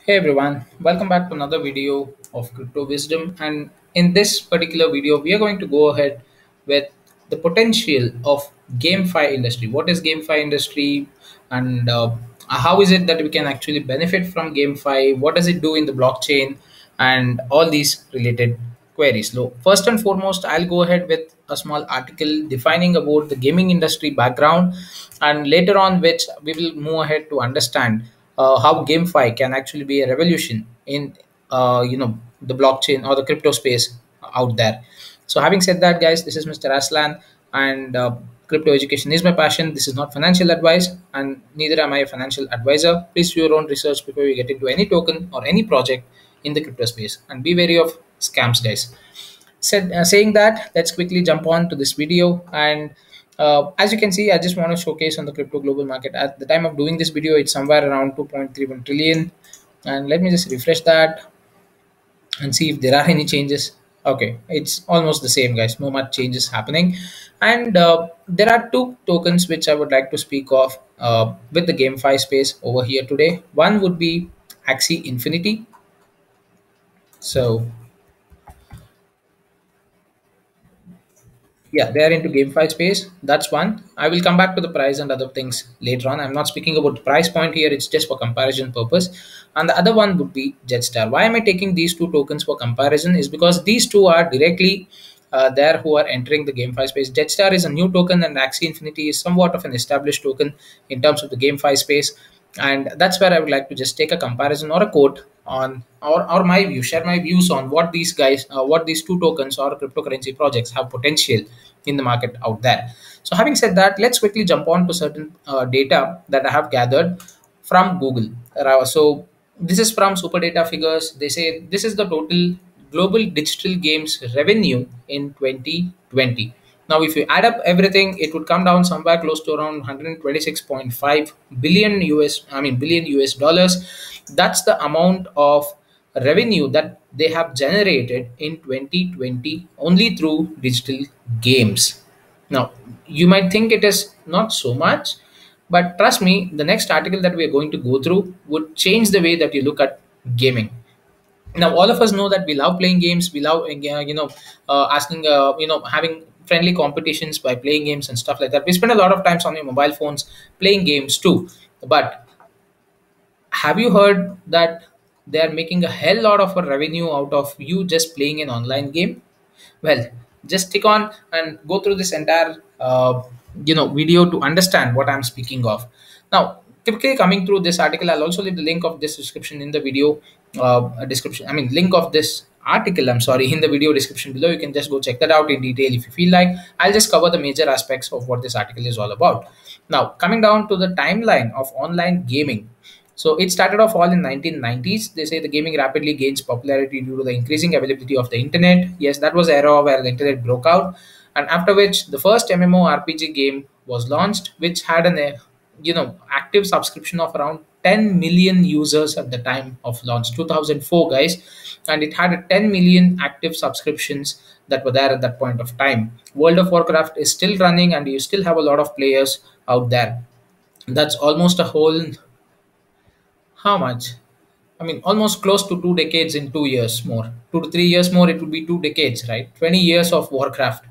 Hey everyone, welcome back to another video of Crypto Wisdom. And in this particular video, we are going to go ahead with the potential of GameFi industry. What is GameFi industry, and how is it that we can actually benefit from GameFi? What does it do in the blockchain, and all these related queries. So first and foremost, I'll go ahead with a small article defining about the gaming industry background, and later on, which we will move ahead to understand how GameFi can actually be a revolution in the blockchain or the crypto space out there. So having said that, guys, this is Mr. Aslan, and crypto education is my passion. This is not financial advice, and neither am I a financial advisor. Please do your own research before you get into any token or any project in the crypto space, and be wary of scams, guys. Saying that, let's quickly jump on to this video. And as you can see, I just want to showcase on the crypto global market. At the time of doing this video, it's somewhere around 2.31 trillion. And let me just refresh that and see if there are any changes. Okay, it's almost the same, guys. No much changes happening. And there are two tokens which I would like to speak of with the GameFi space over here today. One would be Axie Infinity. So yeah, they are into GameFi space. That's one. I will come back to the price and other things later on. I'm not speaking about the price point here. It's just for comparison purpose. And the other one would be Jetstar. Why am I taking these two tokens for comparison? Is because these two are directly there who are entering the GameFi space. Jetstar is a new token, and Axie Infinity is somewhat of an established token in terms of the GameFi space. And that's where I would like to just take a comparison or a quote on, or my view, share my views on what these guys, what these two tokens or cryptocurrency projects have potential in the market out there. So having said that, let's quickly jump on to certain data that I have gathered from Google. So this is from Super Data Figures. They say this is the total global digital games revenue in 2020. Now, if you add up everything, it would come down somewhere close to around 126.5 billion billion US dollars. That's the amount of revenue that they have generated in 2020 only through digital games. Now, you might think it is not so much, but trust me, the next article that we are going to go through would change the way that you look at gaming. Now, all of us know that we love playing games. We love asking having friendly competitions by playing games and stuff like that. We spend a lot of times on your mobile phones playing games too. But have you heard that they are making a hell lot of a revenue out of you just playing an online game? Well, just stick on and go through this entire video to understand what I'm speaking of. Now, typically coming through this article, I'll also leave the link of this description in the video description. I mean, link of this article, I'm sorry, in the video description below. You can just go check that out in detail if you feel like. I'll just cover the major aspects of what this article is all about. Now, coming down to the timeline of online gaming. So it started off all in 1990s. They say the gaming rapidly gains popularity due to the increasing availability of the internet. Yes, that was the era where the internet broke out, and after which the first MMORPG game was launched, which had an active subscription of around 10 million users at the time of launch, 2004, guys, and it had a 10 million active subscriptions that were there at that point of time. World of Warcraft is still running, and you still have a lot of players out there. That's almost a whole, how much? I mean, almost close to 2 decades in 2 years more. 2 to 3 years more, it would be 2 decades, right? 20 years of Warcraft.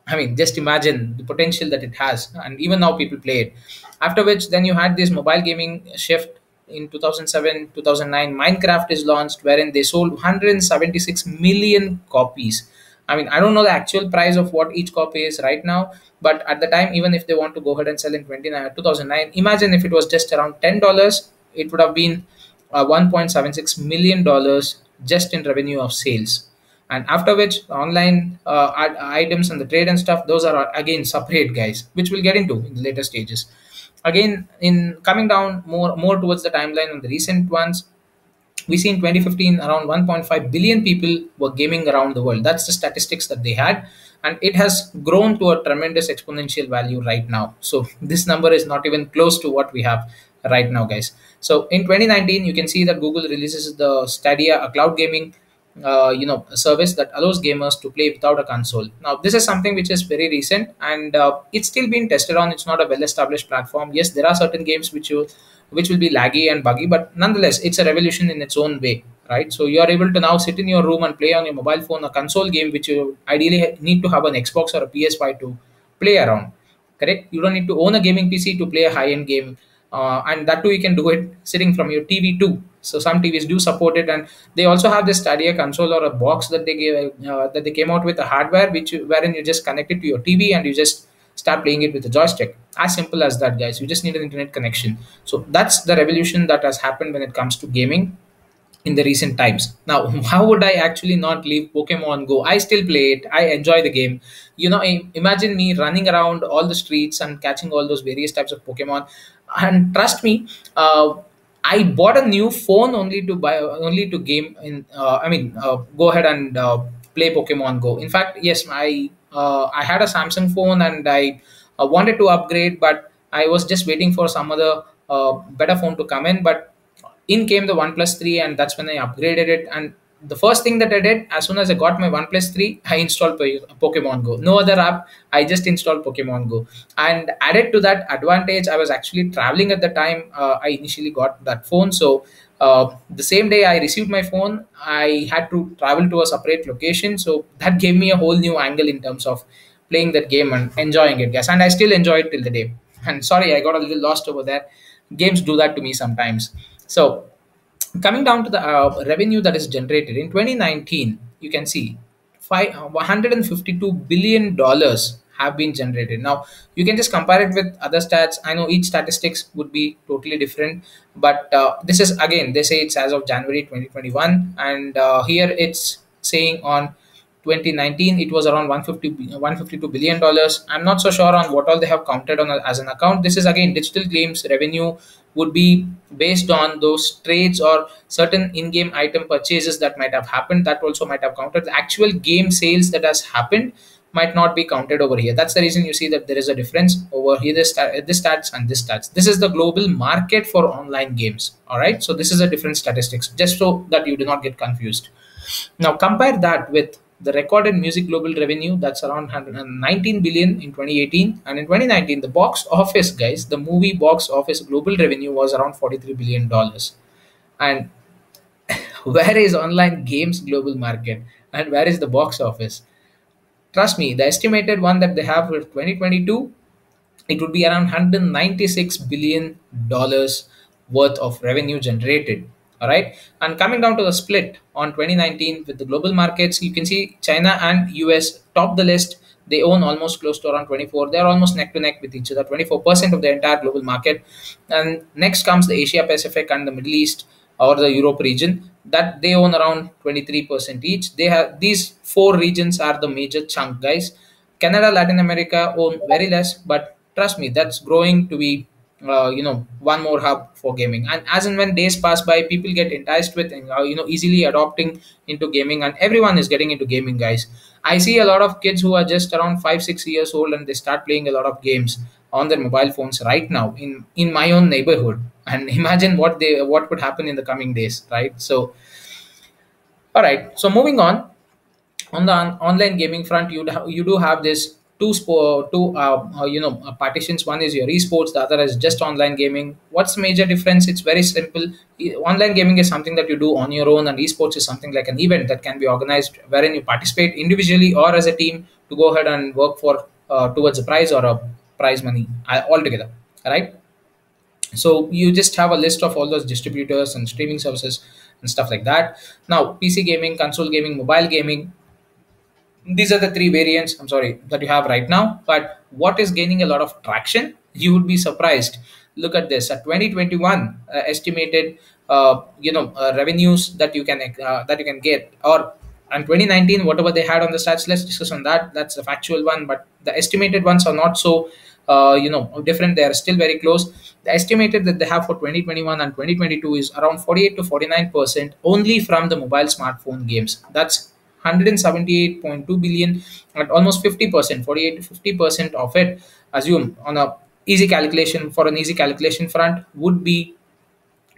I mean, just imagine the potential that it has. And even now, people play it. After which, then you had this mobile gaming shift in 2007, 2009. Minecraft is launched, wherein they sold 176 million copies. I mean, I don't know the actual price of what each copy is right now, but at the time, even if they want to go ahead and sell in 2009, imagine if it was just around $10, it would have been $1.76 million just in revenue of sales. And after which, online items and the trade and stuff, those are again separate, guys, which we'll get into in the later stages. Again, in coming down more towards the timeline and the recent ones, we see in 2015 around 1.5 billion people were gaming around the world. That's the statistics that they had, and it has grown to a tremendous exponential value right now. So this number is not even close to what we have right now, guys. So in 2019, you can see that Google releases the Stadia, a cloud gaming a service that allows gamers to play without a console. Now, this is something which is very recent, and it's still being tested on. It's not a well-established platform. Yes, there are certain games which you which will be laggy and buggy, but nonetheless, it's a revolution in its own way, right? So you are able to now sit in your room and play on your mobile phone a console game, which you ideally need to have an Xbox or a PS5 to play around. Correct? You don't need to own a gaming PC to play a high-end game, and that too you can do it sitting from your TV too. So some TVs do support it, and they also have this Stadia console or a box that they gave that they came out with a hardware wherein you just connect it to your TV and you just start playing it with the joystick. As simple as that, guys. You just need an internet connection. So that's the revolution that has happened when it comes to gaming in the recent times. Now, how would I actually not leave Pokemon Go? I still play it. I enjoy the game. Imagine me running around all the streets and catching all those various types of Pokemon. And trust me, I bought a new phone only to game in. Go ahead and play Pokemon Go. In fact, yes, I had a Samsung phone and I wanted to upgrade, but I was just waiting for some other better phone to come in. But in came the OnePlus 3, and that's when I upgraded it. And the first thing that I did, as soon as I got my OnePlus 3, I installed Pokemon Go. No other app, I just installed Pokemon Go. And added to that advantage, I was actually traveling at the time I initially got that phone. So the same day I received my phone, I had to travel to a separate location. So that gave me a whole new angle in terms of playing that game and enjoying it, guys. And I still enjoy it till the day. And sorry, I got a little lost over there. Games do that to me sometimes. So, coming down to the revenue that is generated in 2019, you can see $152 billion have been generated. Now, you can just compare it with other stats. I know each statistics would be totally different, but this is again, they say it's as of January 2021, and here it's saying on 2019 it was around 152 billion dollars. I'm not so sure on what all they have counted on as an account. This is again digital games revenue would be based on those trades or certain in-game item purchases that might have happened. That also might have counted. The actual game sales that has happened might not be counted over here. That's the reason you see that there is a difference over here. This stats and this stats. This is the global market for online games. All right. So this is a different statistics, just so that you do not get confused. Now compare that with the recorded music global revenue, that's around 119 billion in 2018, and in 2019 the box office, guys, the movie box office global revenue was around 43 billion dollars. And where is online games global market and where is the box office? Trust me, the estimated one that they have for 2022, it would be around 196 billion dollars worth of revenue generated. All right. And coming down to the split on 2019 with the global markets, you can see China and US top the list. They own almost close to around 24. They're almost neck to neck with each other, 24% of the entire global market. And next comes the Asia Pacific and the Middle East or the Europe region, that they own around 23% each. They have these four regions are the major chunk, guys. Canada, Latin America own very less, but trust me, that's growing to be one more hub for gaming. And as and when days pass by, people get enticed with easily adopting into gaming, and everyone is getting into gaming, guys. I see a lot of kids who are just around 5 6 years old and they start playing a lot of games on their mobile phones right now in my own neighborhood. And imagine what could happen in the coming days, right? So all right, so moving on the online gaming front, you do have this two partitions. One is your esports, the other is just online gaming. What's the major difference? It's very simple. Online gaming is something that you do on your own, and esports is something like an event that can be organized wherein you participate individually or as a team to go ahead and work for towards a prize or a prize money altogether. Right. So you just have a list of all those distributors and streaming services and stuff like that. Now, PC gaming, console gaming, mobile gaming, these are the three variants, I'm sorry, that you have right now. But what is gaining a lot of traction, you would be surprised. Look at this, at 2021 estimated revenues that you can get, or and 2019 whatever they had on the stats. Let's discuss on that. That's the factual one, but the estimated ones are not so different. They are still very close. The estimated that they have for 2021 and 2022 is around 48 to 49% only from the mobile smartphone games. That's 178.2 billion, and almost 50%, 48 to 50% of it, assume on a easy calculation, for an easy calculation front, would be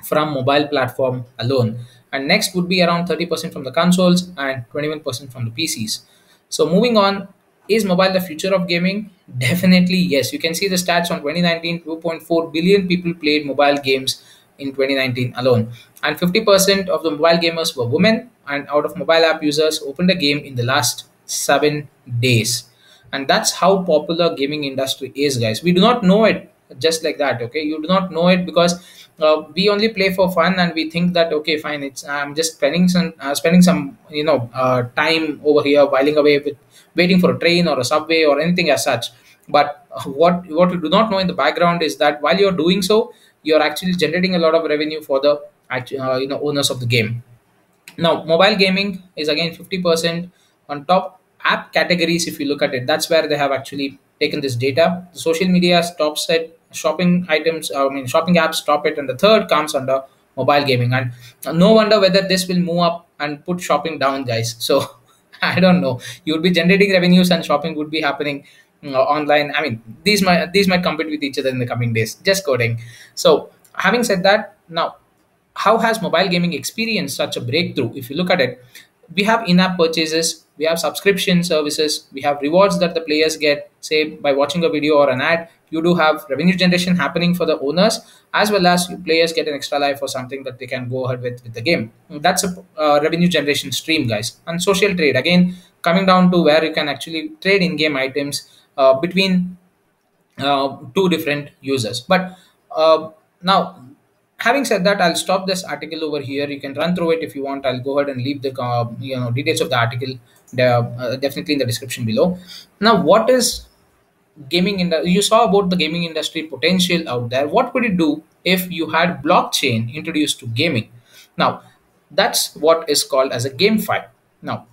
from mobile platform alone. And next would be around 30% from the consoles and 21% from the PCs. So moving on, is mobile the future of gaming? Definitely yes. You can see the stats on 2019, 2.4 billion people played mobile games, in 2019 alone. And 50% of the mobile gamers were women, and out of mobile app users opened a game in the last 7 days. And that's how popular gaming industry is, guys. We do not know it just like that. Okay, you do not know it because we only play for fun, and we think that okay, fine, it's I'm just spending some time over here whiling away with waiting for a train or a subway or anything as such. But what you do not know in the background is that while you're doing so, you're actually generating a lot of revenue for the owners of the game. Now, mobile gaming is again 50% on top. App categories, if you look at it, that's where they have actually taken this data. The social media stops it, shopping items, shopping apps top it, and the third comes under mobile gaming. And no wonder whether this will move up and put shopping down, guys. So I don't know. You would be generating revenues and shopping would be happening online. I mean, these might compete with each other in the coming days. Just coding. So having said that, now how has mobile gaming experienced such a breakthrough? If you look at it, we have in-app purchases, we have subscription services, we have rewards that the players get, say by watching a video or an ad. You do have revenue generation happening for the owners, as well as you players get an extra life or something that they can go ahead with the game. That's a revenue generation stream, guys. And social trade, again, coming down to where you can actually trade in-game items between two different users. But now, having said that, I'll stop this article over here. You can run through it if you want. I'll go ahead and leave the details of the article definitely in the description below. Now, what is gaming industry? You saw about the gaming industry potential out there. What would it do if you had blockchain introduced to gaming? Now, that's what is called as a GameFi. Now,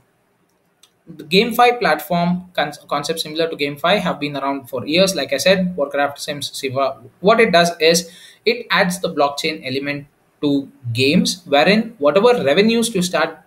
the GameFi platform concept similar to GameFi have been around for years. Like I said, Warcraft, Sims, Siva. What it does is it adds the blockchain element to games, wherein whatever revenues you start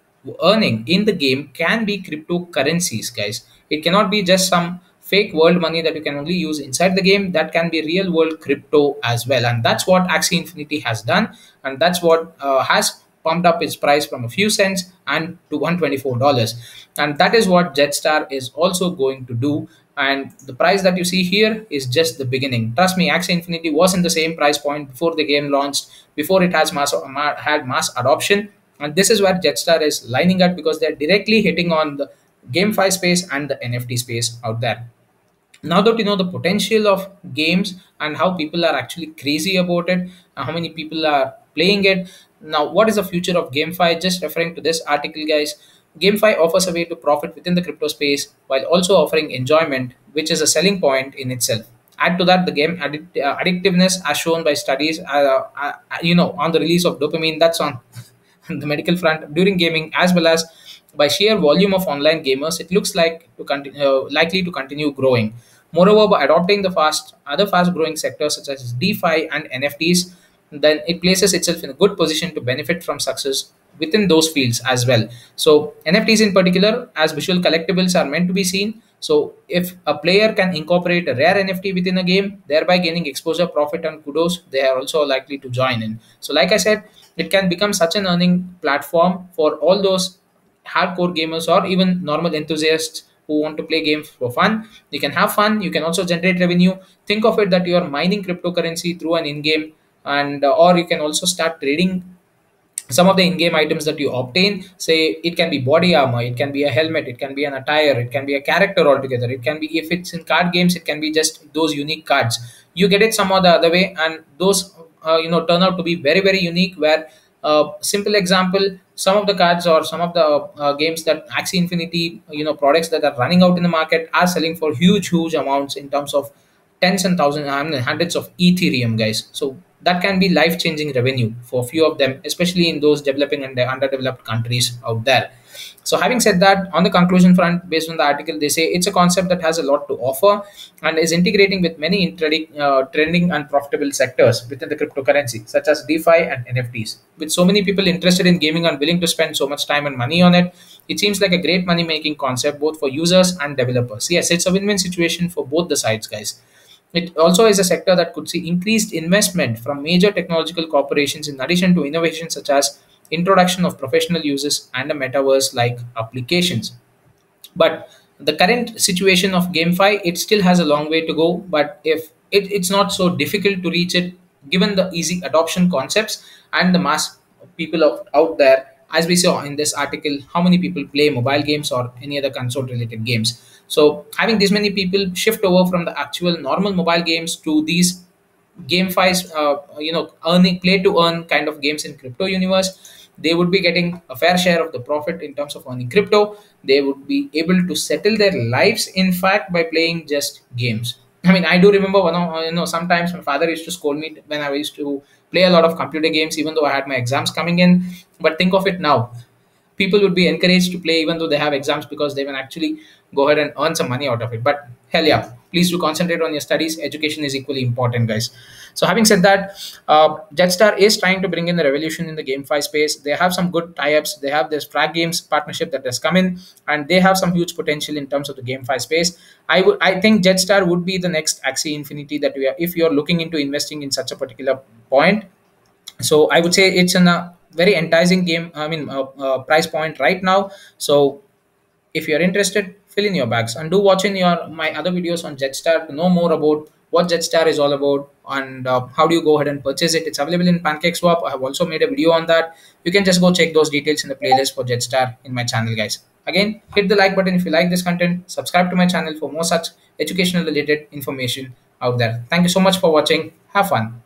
earning in the game can be cryptocurrencies, guys. It cannot be just some fake world money that you can only use inside the game. That can be real world crypto as well, and that's what Axie Infinity has done, and that's what has pumped up its price from a few cents and to $124. And that is what Jetstar is also going to do. And the price that you see here is just the beginning. Trust me, Axie Infinity was in the same price point before the game launched, before it has had mass adoption. And this is where Jetstar is lining up, because they're directly hitting on the GameFi space and the NFT space out there. Now that you know the potential of games and how people are actually crazy about it, how many people are playing it, now what is the future of GameFi? Just referring to this article, guys, GameFi offers a way to profit within the crypto space while also offering enjoyment, which is a selling point in itself. Add to that the game addictiveness, as shown by studies on the release of dopamine, that's on the medical front during gaming, as well as by sheer volume of online gamers. It looks like to likely to continue growing. Moreover, by adopting the other fast growing sectors such as DeFi and NFTs, then it places itself in a good position to benefit from success within those fields as well. So NFTs in particular, as visual collectibles, are meant to be seen. So if a player can incorporate a rare NFT within a game, thereby gaining exposure, profit, and kudos, they are also likely to join in. So like I said, it can become such an earning platform for all those hardcore gamers or even normal enthusiasts who want to play games for fun. You can have fun, you can also generate revenue. Think of it that you are mining cryptocurrency through an in-game, and or you can also start trading some of the in-game items that you obtain. Say it can be body armor, it can be a helmet, it can be an attire, it can be a character altogether, it can be, if it's in card games, it can be just those unique cards. You get it some or the other way, and those turn out to be very very unique. Where simple example, some of the cards or some of the games that Axie Infinity products that are running out in the market are selling for huge amounts in terms of tens and thousands, I mean, hundreds of Ethereum, guys. So that can be life changing revenue for a few of them, especially in those developing and underdeveloped countries out there. So having said that, on the conclusion front, based on the article, they say it's a concept that has a lot to offer and is integrating with many trending and profitable sectors within the cryptocurrency, such as DeFi and NFTs. With so many people interested in gaming and willing to spend so much time and money on it, it seems like a great money making concept both for users and developers. Yes, it's a win-win situation for both the sides, guys. It also is a sector that could see increased investment from major technological corporations, in addition to innovations such as introduction of professional uses and a metaverse like applications. But the current situation of GameFi, it still has a long way to go. But if it's not so difficult to reach it, given the easy adoption concepts and the mass people out there, as we saw in this article, how many people play mobile games or any other console related games. So having this many people shift over from the actual normal mobile games to these gamifies, earning play to earn kind of games in crypto universe, they would be getting a fair share of the profit in terms of earning crypto. They would be able to settle their lives, in fact, by playing just games. I mean, I do remember one of, sometimes my father used to scold me when I used to play a lot of computer games, even though I had my exams coming in. But think of it now, people would be encouraged to play even though they have exams, because they can actually go ahead and earn some money out of it. But hell yeah, please do concentrate on your studies. Education is equally important, guys. So having said that, Jetstar is trying to bring in the revolution in the GameFi space. They have some good tie-ups. They have this Frag Games partnership that has come in, and they have some huge potential in terms of the GameFi space. I think Jetstar would be the next Axie Infinity that we are, if you're looking into investing in such a particular point. So I would say it's in a very enticing game, price point right now. So if you're interested, fill in your bags and do watch in your my other videos on Jetstar to know more about what Jetstar is all about, and how do you go ahead and purchase it. It's available in PancakeSwap. I have also made a video on that. You can just go check those details in the playlist for Jetstar in my channel, guys. Again, hit the like button if you like this content. Subscribe to my channel for more such educational related information out there. Thank you so much for watching. Have fun.